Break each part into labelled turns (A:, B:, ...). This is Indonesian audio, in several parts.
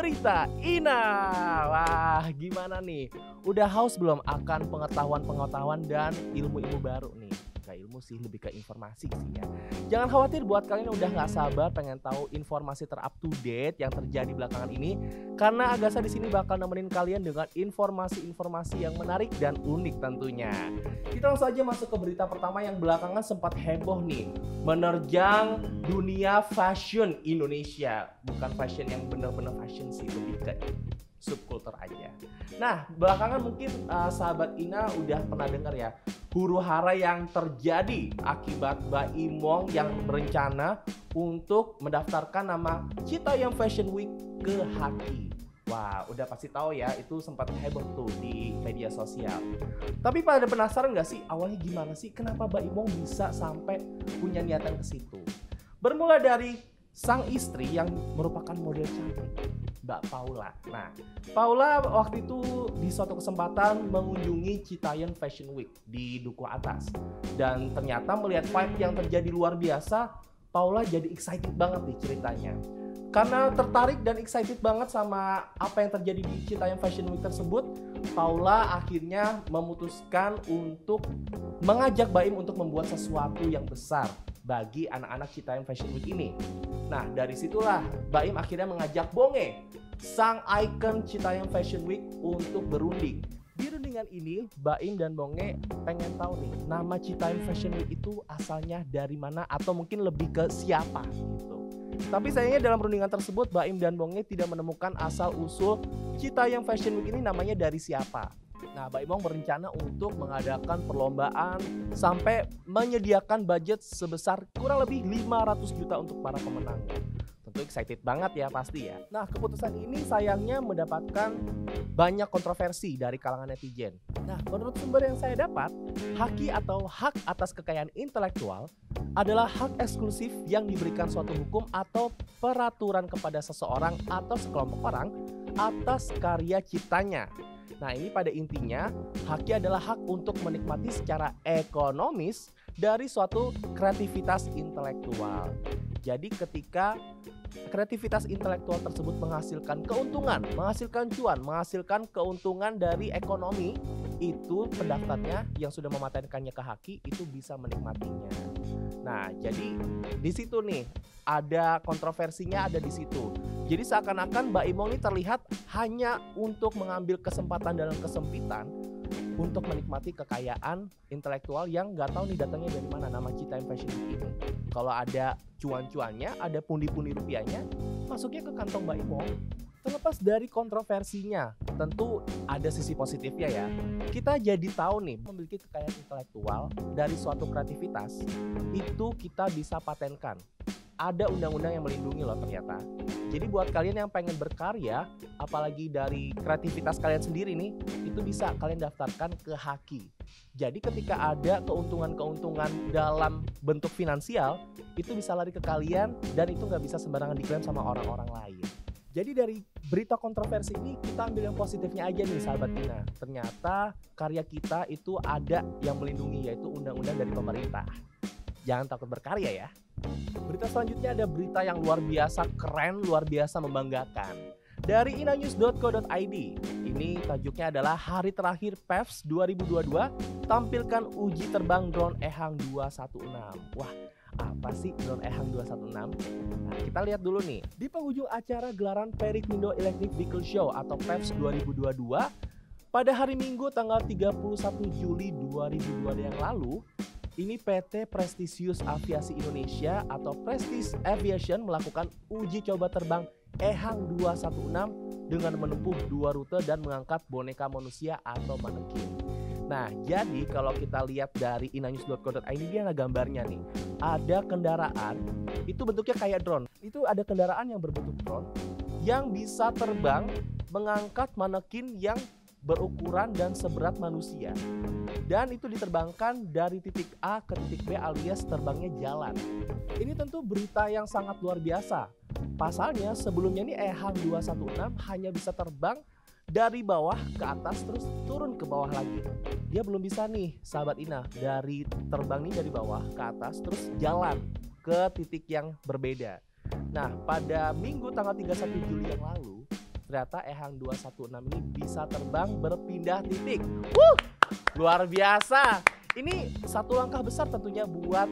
A: Berita Ina. Wah, gimana nih? Udah haus belum akan pengetahuan-pengetahuan dan ilmu-ilmu baru nih? Gak ilmu sih, lebih ke informasi sih ya. Jangan khawatir buat kalian yang udah gak sabar pengen tahu informasi ter-up to date yang terjadi belakangan ini, karena Agasa di sini bakal nemenin kalian dengan informasi-informasi yang menarik dan unik tentunya. Kita langsung aja masuk ke berita pertama yang belakangan sempat heboh nih, menerjang dunia fashion Indonesia. Bukan fashion yang bener-bener fashion sih, lebih ke subkultur aja. Nah, belakangan mungkin sahabat Ina udah pernah dengar ya, huru-hara yang terjadi akibat Mbak Imong yang berencana untuk mendaftarkan nama Citayam Fashion Week ke Haki. Wah, udah pasti tahu ya, itu sempat heboh tuh di media sosial. Tapi pada penasaran nggak sih awalnya gimana sih, kenapa Mbak Imong bisa sampai punya niatan ke situ? Bermula dari sang istri yang merupakan model cantik, Mbak Paula. Nah, Paula waktu itu di suatu kesempatan mengunjungi Citayam Fashion Week di Duku Atas. Dan ternyata melihat vibe yang terjadi luar biasa, Paula jadi excited banget nih ceritanya. Karena tertarik dan excited banget sama apa yang terjadi di Citayam Fashion Week tersebut, Paula akhirnya memutuskan untuk mengajak Baim untuk membuat sesuatu yang besar bagi anak-anak Citayam Fashion Week ini. Nah, dari situlah Baim akhirnya mengajak Bonge, sang ikon Citayam Fashion Week, untuk berunding. Di rundingan ini, Baim dan Bonge pengen tahu nih, nama Citayam Fashion Week itu asalnya dari mana atau mungkin lebih ke siapa gitu. Tapi sayangnya dalam rundingan tersebut, Baim dan Bonge tidak menemukan asal-usul Citayam Fashion Week ini namanya dari siapa. Nah, Mbak Imong berencana untuk mengadakan perlombaan sampai menyediakan budget sebesar kurang lebih 500 juta untuk para pemenang. Tentu excited banget ya pasti ya. Nah, keputusan ini sayangnya mendapatkan banyak kontroversi dari kalangan netizen. Nah, menurut sumber yang saya dapat, haki atau hak atas kekayaan intelektual adalah hak eksklusif yang diberikan suatu hukum atau peraturan kepada seseorang atau sekelompok orang atas karya ciptanya. Nah, ini pada intinya haki adalah hak untuk menikmati secara ekonomis dari suatu kreativitas intelektual. Jadi ketika kreativitas intelektual tersebut menghasilkan keuntungan, menghasilkan cuan, menghasilkan keuntungan dari ekonomi, itu pendaftarnya yang sudah mematenkannya ke haki itu bisa menikmatinya. Nah, jadi di situ nih ada kontroversinya, ada di situ. Jadi seakan-akan Mbak Imong ini terlihat hanya untuk mengambil kesempatan dalam kesempitan untuk menikmati kekayaan intelektual yang nggak tahu nih datangnya dari mana nama Citayam Fashion Week ini. Kalau ada cuan-cuannya, ada pundi-pundi rupiahnya, masuknya ke kantong Mbak Imong. Terlepas dari kontroversinya, tentu ada sisi positifnya ya. Kita jadi tahu nih, memiliki kekayaan intelektual dari suatu kreativitas, itu kita bisa patenkan. Ada undang-undang yang melindungi loh ternyata. Jadi buat kalian yang pengen berkarya, apalagi dari kreativitas kalian sendiri nih, itu bisa kalian daftarkan ke haki. Jadi ketika ada keuntungan-keuntungan dalam bentuk finansial, itu bisa lari ke kalian dan itu nggak bisa sembarangan diklaim sama orang-orang lain. Jadi dari berita kontroversi ini kita ambil yang positifnya aja nih sahabat Ina. Ternyata karya kita itu ada yang melindungi, yaitu undang-undang dari pemerintah. Jangan takut berkarya ya. Berita selanjutnya ada berita yang luar biasa keren, luar biasa membanggakan. Dari inanews.co.id, ini tajuknya adalah hari terakhir PEVS 2022 tampilkan uji terbang drone Ehang 216. Wah, apa sih drone Ehang 216? Nah, kita lihat dulu nih. Di penghujung acara gelaran Perikindo Electric Vehicle Show atau PEVS 2022 pada hari Minggu tanggal 31 Juli 2022 yang lalu, ini PT Prestisius Aviasi Indonesia atau Prestige Aviation melakukan uji coba terbang Ehang 216 dengan menempuh 2 rute dan mengangkat boneka manusia atau manekin. Nah, jadi kalau kita lihat dari inanews.co.id, dia ada gambarnya nih. Ada kendaraan, itu bentuknya kayak drone. Itu ada kendaraan yang berbentuk drone yang bisa terbang mengangkat manekin yang berukuran dan seberat manusia. Dan itu diterbangkan dari titik A ke titik B alias terbangnya jalan. Ini tentu berita yang sangat luar biasa. Pasalnya sebelumnya ini Ehang 216 hanya bisa terbang dari bawah ke atas terus turun ke bawah lagi. Dia belum bisa nih sahabat Ina, dari terbang nih dari bawah ke atas terus jalan ke titik yang berbeda. Nah, pada Minggu tanggal 31 Juli yang lalu, ternyata Ehang 216 ini bisa terbang berpindah titik. Luar biasa. Ini satu langkah besar tentunya buat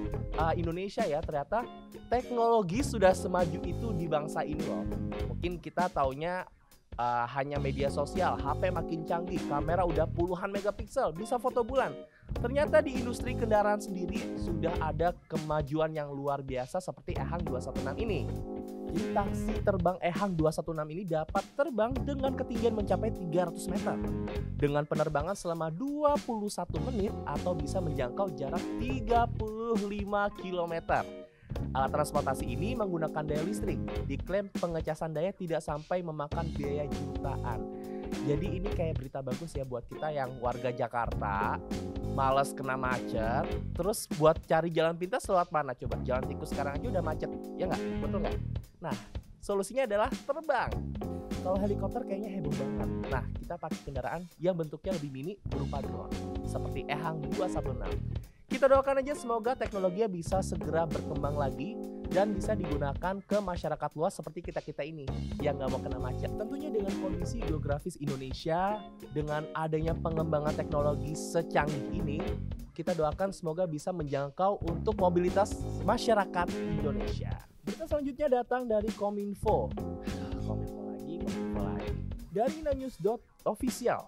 A: Indonesia ya. Ternyata teknologi sudah semaju itu di bangsa ini loh. Mungkin kita taunya hanya media sosial, HP makin canggih, kamera udah puluhan megapiksel, bisa foto bulan. Ternyata di industri kendaraan sendiri sudah ada kemajuan yang luar biasa seperti Ehang 216 ini. Jadi taksi terbang Ehang 216 ini dapat terbang dengan ketinggian mencapai 300 meter. Dengan penerbangan selama 21 menit atau bisa menjangkau jarak 35 km. Alat transportasi ini menggunakan daya listrik. Diklaim pengecasan daya tidak sampai memakan biaya jutaan. Jadi ini kayak berita bagus ya buat kita yang warga Jakarta, malas kena macet, terus buat cari jalan pintas lewat mana coba? Jalan tikus sekarang aja udah macet, ya nggak? Betul nggak? Nah, solusinya adalah terbang. Kalau helikopter kayaknya heboh banget. Nah, kita pakai kendaraan yang bentuknya lebih mini berupa drone, seperti Ehang 216. Kita doakan aja semoga teknologinya bisa segera berkembang lagi dan bisa digunakan ke masyarakat luas seperti kita-kita ini yang nggak mau kena macet. Tentunya dengan kondisi geografis Indonesia, dengan adanya pengembangan teknologi secanggih ini, kita doakan semoga bisa menjangkau untuk mobilitas masyarakat Indonesia. Berita selanjutnya datang dari Kominfo. Kominfo lagi. Dari inanews.official,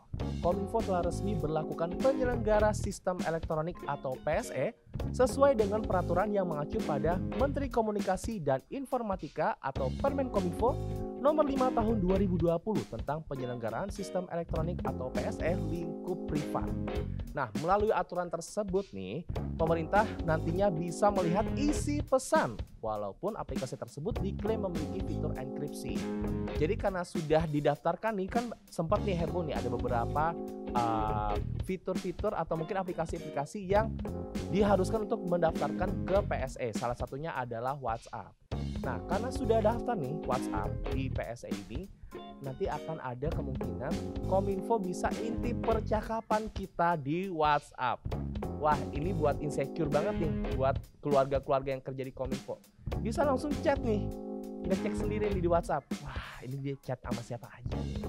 A: Kominfo telah resmi berlakukan penyelenggara sistem elektronik atau PSE sesuai dengan peraturan yang mengacu pada Menteri Komunikasi dan Informatika atau Permenkominfo Nomor 5 Tahun 2020 tentang penyelenggaraan sistem elektronik atau PSE lingkup privat. Nah, melalui aturan tersebut nih, pemerintah nantinya bisa melihat isi pesan walaupun aplikasi tersebut diklaim memiliki fitur enkripsi. Jadi karena sudah didaftarkan nih, kan sempat nih heboh nih ada beberapa fitur-fitur atau mungkin aplikasi-aplikasi yang diharuskan untuk mendaftarkan ke PSE. Salah satunya adalah WhatsApp. Nah, karena sudah daftar nih WhatsApp di PSE ini, nanti akan ada kemungkinan Kominfo bisa intip percakapan kita di WhatsApp. Wah, ini buat insecure banget nih buat keluarga-keluarga yang kerja di Kominfo. Bisa langsung chat nih, ngecek sendiri nih di WhatsApp. Wah, ini dia chat sama siapa aja nih.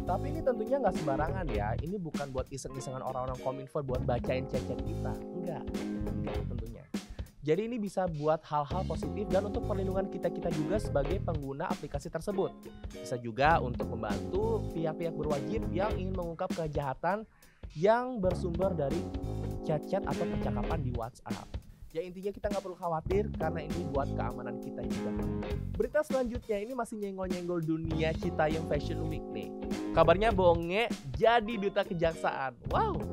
A: Tapi ini tentunya nggak sembarangan ya. Ini bukan buat iseng-isengan orang-orang Kominfo buat bacain chat-chat kita. Enggak tentunya. Jadi ini bisa buat hal-hal positif dan untuk perlindungan kita-kita juga sebagai pengguna aplikasi tersebut. Bisa juga untuk membantu pihak-pihak berwajib yang ingin mengungkap kejahatan yang bersumber dari chat-chat atau percakapan di WhatsApp. Ya intinya kita nggak perlu khawatir karena ini buat keamanan kita juga. Berita selanjutnya ini masih nyenggol-nyenggol dunia Citayam Fashion Week nih. Kabarnya Bonge jadi duta kejaksaan. Wow,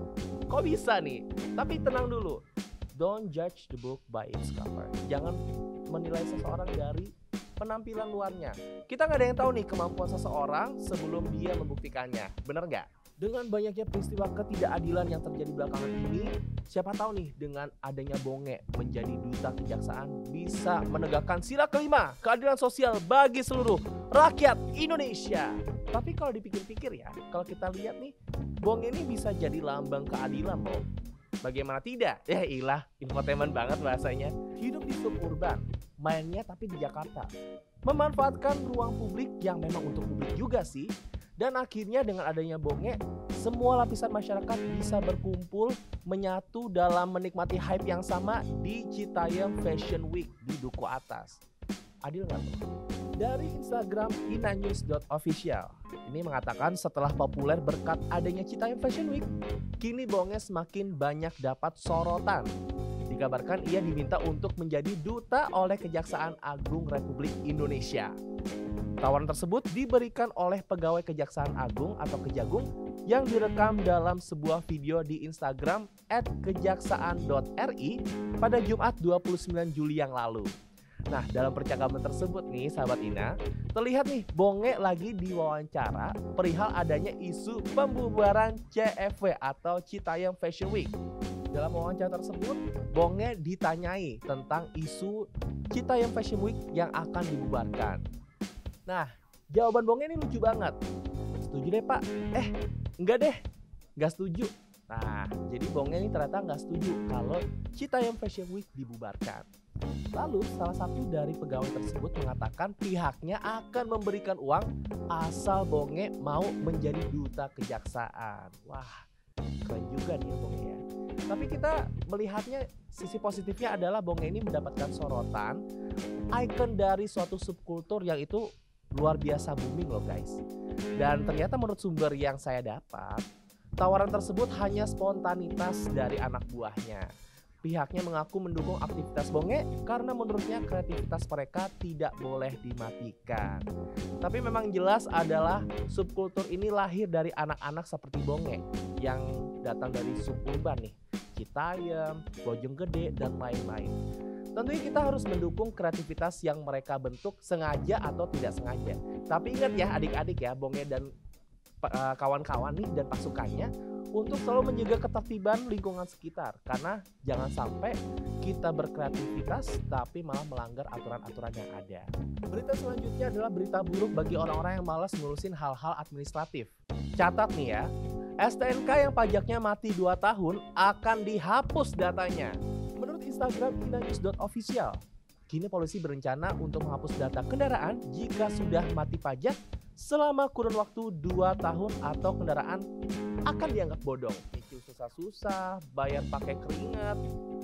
A: kok bisa nih? Tapi tenang dulu. Don't judge the book by its cover. Jangan menilai seseorang dari penampilan luarnya. Kita nggak ada yang tahu nih kemampuan seseorang sebelum dia membuktikannya. Bener nggak? Dengan banyaknya peristiwa ketidakadilan yang terjadi belakangan ini, siapa tahu nih dengan adanya Bonge menjadi duta kejaksaan bisa menegakkan sila kelima keadilan sosial bagi seluruh rakyat Indonesia. Tapi kalau dipikir-pikir ya, kalau kita lihat nih, Bonge ini bisa jadi lambang keadilan loh. Bagaimana tidak? Ya ilah, infotainment banget bahasanya. Hidup di suburban, mainnya tapi di Jakarta. Memanfaatkan ruang publik yang memang untuk publik juga sih. Dan akhirnya dengan adanya Bonge, semua lapisan masyarakat bisa berkumpul menyatu dalam menikmati hype yang sama di Citayam Fashion Week di Duku Atas. Adil nggak tuh? Dari Instagram inanews.official, ini mengatakan setelah populer berkat adanya Citayam Fashion Week, kini Bonge semakin banyak dapat sorotan. Dikabarkan ia diminta untuk menjadi duta oleh Kejaksaan Agung Republik Indonesia. Tawaran tersebut diberikan oleh pegawai Kejaksaan Agung atau Kejagung yang direkam dalam sebuah video di Instagram @kejaksaan.ri pada Jumat 29 Juli yang lalu. Nah, dalam percakapan tersebut nih, sahabat Ina, terlihat nih Bonge lagi diwawancara perihal adanya isu pembubaran CFW atau Citayam Fashion Week. Dalam wawancara tersebut, Bonge ditanyai tentang isu Citayam Fashion Week yang akan dibubarkan. Nah, jawaban Bonge ini lucu banget. Setuju deh Pak. Enggak deh, enggak setuju. Nah, jadi Bonge ini ternyata enggak setuju kalau Citayam Fashion Week dibubarkan. Lalu salah satu dari pegawai tersebut mengatakan pihaknya akan memberikan uang asal Bonge mau menjadi duta kejaksaan. Wah, keren juga nih ya Bonge ya. Tapi kita melihatnya sisi positifnya adalah Bonge ini mendapatkan sorotan, ikon dari suatu subkultur yang itu luar biasa booming loh guys. Dan ternyata menurut sumber yang saya dapat, tawaran tersebut hanya spontanitas dari anak buahnya. Pihaknya mengaku mendukung aktivitas Bonge karena menurutnya kreativitas mereka tidak boleh dimatikan. Tapi memang jelas adalah subkultur ini lahir dari anak-anak seperti Bonge yang datang dari suburban nih, Citayam, Bojonggede, dan lain-lain. Tentunya kita harus mendukung kreativitas yang mereka bentuk sengaja atau tidak sengaja. Tapi ingat ya adik-adik ya, Bonge dan kawan-kawan nih dan pasukannya untuk selalu menjaga ketertiban lingkungan sekitar, karena jangan sampai kita berkreativitas tapi malah melanggar aturan-aturan yang ada. Berita selanjutnya adalah berita buruk bagi orang-orang yang malas ngurusin hal-hal administratif. Catat nih ya, STNK yang pajaknya mati 2 tahun akan dihapus datanya. Menurut Instagram inanews.official, kini polisi berencana untuk menghapus data kendaraan jika sudah mati pajak selama kurun waktu 2 tahun atau kendaraan akan dianggap bodong. Nyicil susah-susah, bayar pakai keringat,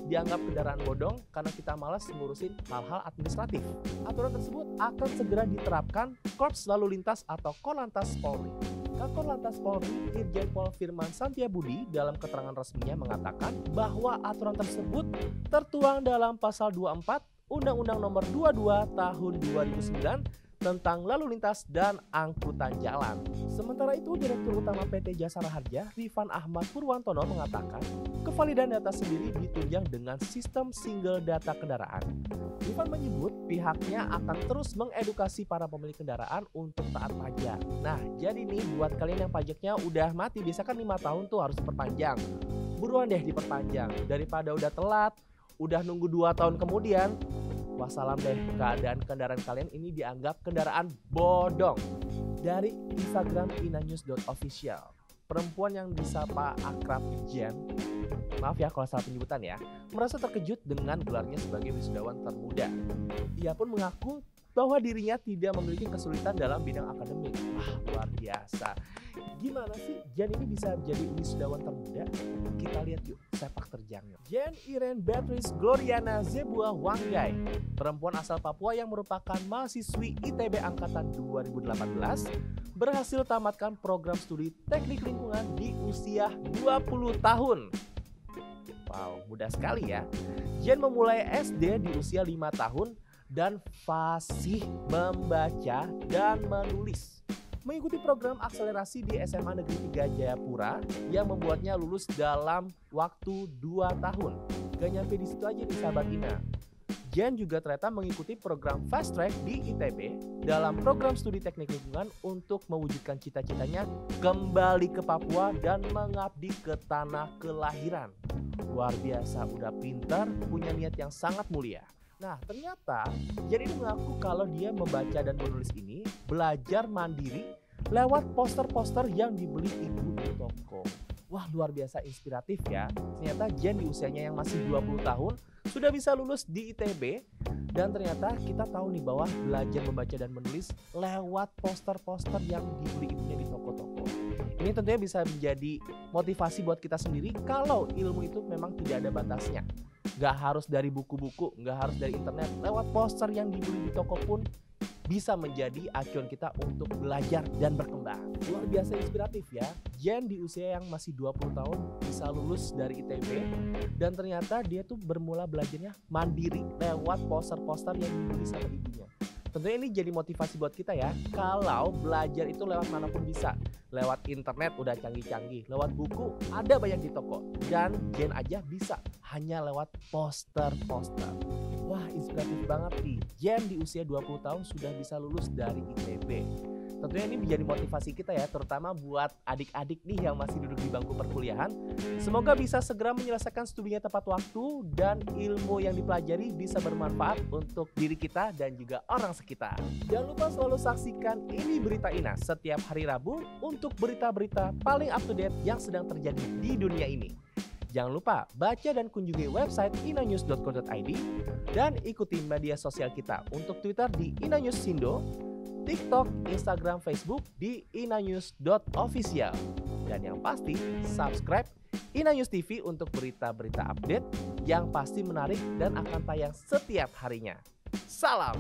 A: dianggap kendaraan bodong karena kita malas ngurusin hal-hal administratif. Aturan tersebut akan segera diterapkan Korps Lalu Lintas atau Korlantas Polri. Kakor Lantas Polri, Irjen Pol Firman Santiabudi dalam keterangan resminya mengatakan bahwa aturan tersebut tertuang dalam pasal 24 Undang-Undang Nomor 22 Tahun 2009 tentang lalu lintas dan angkutan jalan. Sementara itu, Direktur Utama PT Jasara Harja, Rifan Ahmad Purwantono mengatakan, kevalidan data sendiri ditunjang dengan sistem single data kendaraan. Rifan menyebut pihaknya akan terus mengedukasi para pemilik kendaraan untuk taat pajak. Nah, jadi nih buat kalian yang pajaknya udah mati, biasa kan 5 tahun tuh harus diperpanjang. Buruan deh diperpanjang, daripada udah telat, udah nunggu 2 tahun kemudian, wassalam deh, keadaan kendaraan kalian ini dianggap kendaraan bodong. Dari Instagram inanews.official, perempuan yang disapa akrab Jen, maaf ya kalau salah penyebutan ya, merasa terkejut dengan gelarnya sebagai wisudawan termuda. Ia pun mengaku bahwa dirinya tidak memiliki kesulitan dalam bidang akademik. Wah, luar biasa. Gimana sih Jen ini bisa jadi wisudawan termuda? Kita lihat yuk sepak terjangnya. Jen Irene Beatrice Gloriana Zebua Wanggai, perempuan asal Papua yang merupakan mahasiswi ITB angkatan 2018, berhasil tamatkan program studi teknik lingkungan di usia 20 tahun. Wow, mudah sekali ya. Jen memulai SD di usia 5 tahun dan fasih membaca dan menulis. Mengikuti program akselerasi di SMA Negeri 3 Jayapura yang membuatnya lulus dalam waktu 2 tahun. Gak nyampe di situ aja nih sahabat Ina. Jen juga ternyata mengikuti program Fast Track di ITB dalam program studi teknik lingkungan untuk mewujudkan cita-citanya kembali ke Papua dan mengabdi ke tanah kelahiran. Luar biasa, udah pintar, punya niat yang sangat mulia. Nah, ternyata Jen ini mengaku kalau dia membaca dan menulis ini belajar mandiri lewat poster-poster yang dibeli ibu di toko. Wah, luar biasa inspiratif ya. Ternyata Jen di usianya yang masih 20 tahun sudah bisa lulus di ITB. Dan ternyata kita tahu nih bahwa belajar membaca dan menulis lewat poster-poster yang dibeli ibunya di toko-toko. Ini tentunya bisa menjadi motivasi buat kita sendiri kalau ilmu itu memang tidak ada batasnya. Gak harus dari buku-buku, gak harus dari internet. Lewat poster yang dibeli di toko pun bisa menjadi acuan kita untuk belajar dan berkembang. Luar biasa inspiratif ya. Jen di usia yang masih 20 tahun bisa lulus dari ITB. Dan ternyata dia tuh bermula belajarnya mandiri lewat poster-poster yang dibeli sama ibunya. Tentunya ini jadi motivasi buat kita ya. Kalau belajar itu lewat manapun bisa. Lewat internet udah canggih-canggih. Lewat buku ada banyak di toko. Dan Jen aja bisa hanya lewat poster-poster. Wah, inspiratif banget nih. Jen di usia 20 tahun sudah bisa lulus dari ITB. Tentunya ini menjadi motivasi kita ya, terutama buat adik-adik nih yang masih duduk di bangku perkuliahan. Semoga bisa segera menyelesaikan studinya tepat waktu dan ilmu yang dipelajari bisa bermanfaat untuk diri kita dan juga orang sekitar. Jangan lupa selalu saksikan Ini Berita Ina setiap hari Rabu untuk berita-berita paling up to date yang sedang terjadi di dunia ini. Jangan lupa baca dan kunjungi website inanews.co.id dan ikuti media sosial kita untuk Twitter di inanewsindo, TikTok, Instagram, Facebook di inanews.official. Dan yang pasti, subscribe Inanews TV untuk berita-berita update yang pasti menarik dan akan tayang setiap harinya. Salam!